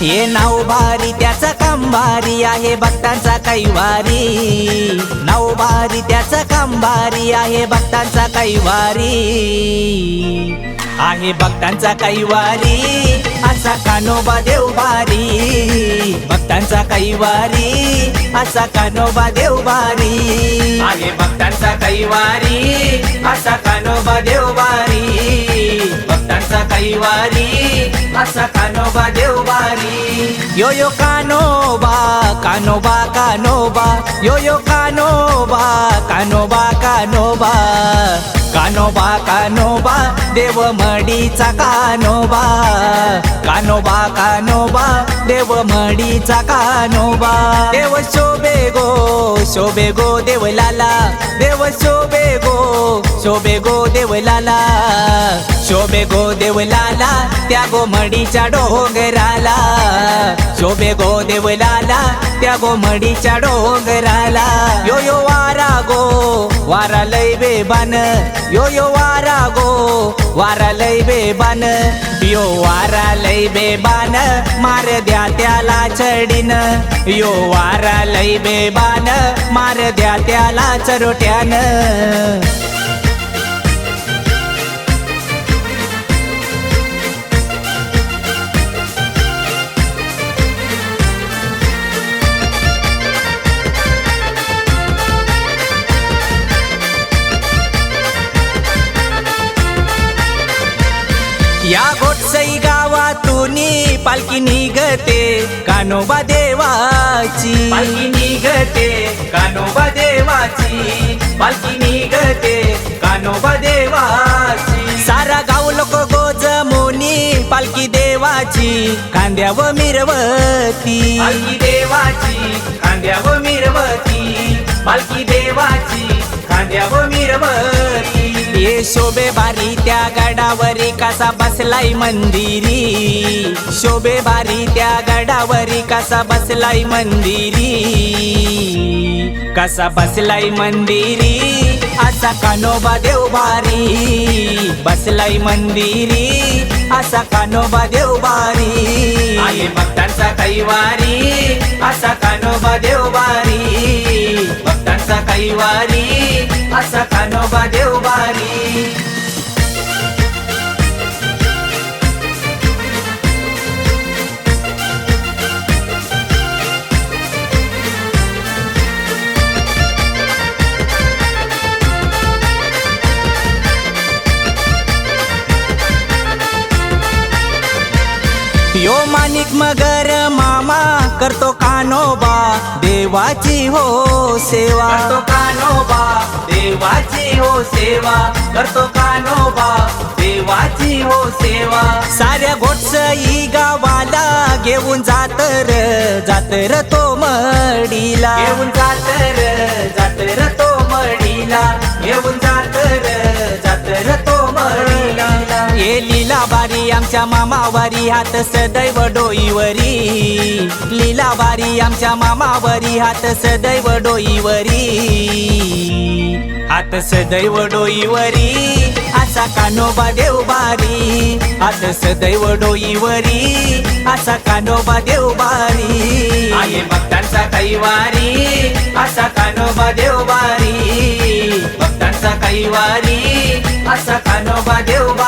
हे नाव भारी त्याचा काम भारी आहे भक्तांचा कैवारी, नाव भारी त्याचा काम भारी आहे भक्तांचा कैवारी, आहे भक्तांचा कैवारी असा कान्होबा देव भारी, भक्तांचा कैवारी असा कान्होबा देव भारी, आहे भक्तांचा कैवारी असा कान्होबा देव भारी, भक्तांचा कैवारी असा कान्होबा देव भारी। यो यो कान्होबा कान्होबा कान्होबा, यो यो कान्होबा कान्होबा कान्होबा, कान्होबा कान्होबा देव मडीचा कान्होबा, कान्होबा कान्होबा देव मडीचा कान्होबा, देव शोभे गो देव लाला, देव शोभे गो देव लाला, शोभे गो देव लाला त्या गोमडीच्या डोंगराला, शोभे गो देव लाला त्या गोमडीच्या डोंगराला, यो यो वारा लय बेबान, यो यो वारा लय बेबान, यो वारा लय बेबान मार द्या त्याला चढीन, यो वारा लय बेबान मार द्या त्याला चरोट्यान। या गोटसई गावातून पालखी निघते कान्होबा देवाची, पालखी निघते कान्होबा देवाची, पालखी निघते कान्होबा देवाची, सारा गाव लोक गोज मोनी पालखी देवाची खांद्याव मिरवती, पालखी देवाची खांद्याव मिरवती, पालखी देवाची खांद्याव मिरवती, ये शोभे बारी त्या गडावरी कसा बसलाय मंदिरी, शोभे बारी त्या गडावरी कसा बसलाय मंदिरी, कसा बसलाय मंदिरी असा कान्होबा देव भारी, बसलाय मंदिरी असा कान्होबा देव भारी, आहे भक्तांचा कैवारी असा कान्होबा देव भारी, भक्तांचा कैवारी असा कान्होबा देव भारी। यो माणिक मगर मामा करतो कान्होबा देवाची हो सेवा, करतो कान्होबा देवाची हो सेवा, करतो कान्होबा देवाची हो सेवा, साऱ्या गोटसई गावाला घेऊन जातर तो मडीला, घेऊन जातर तो मडीला, घेऊन जातर तो मडीला, ये लीला बारी आमच्या मामावारी हात सदैव डोईवरी, लीला बारी आमच्या मामावरी हात सदैव डोईवरी, हात सदैव डोईवरी असा कान्होबा देव भारी, हात सदैव डोईवरी असा कान्होबा देव भारी, आहे भक्तांचा कैवारी असा कान्होबा देव भारी, भक्तांचा कैवारी असा कान्होबा देव भारी।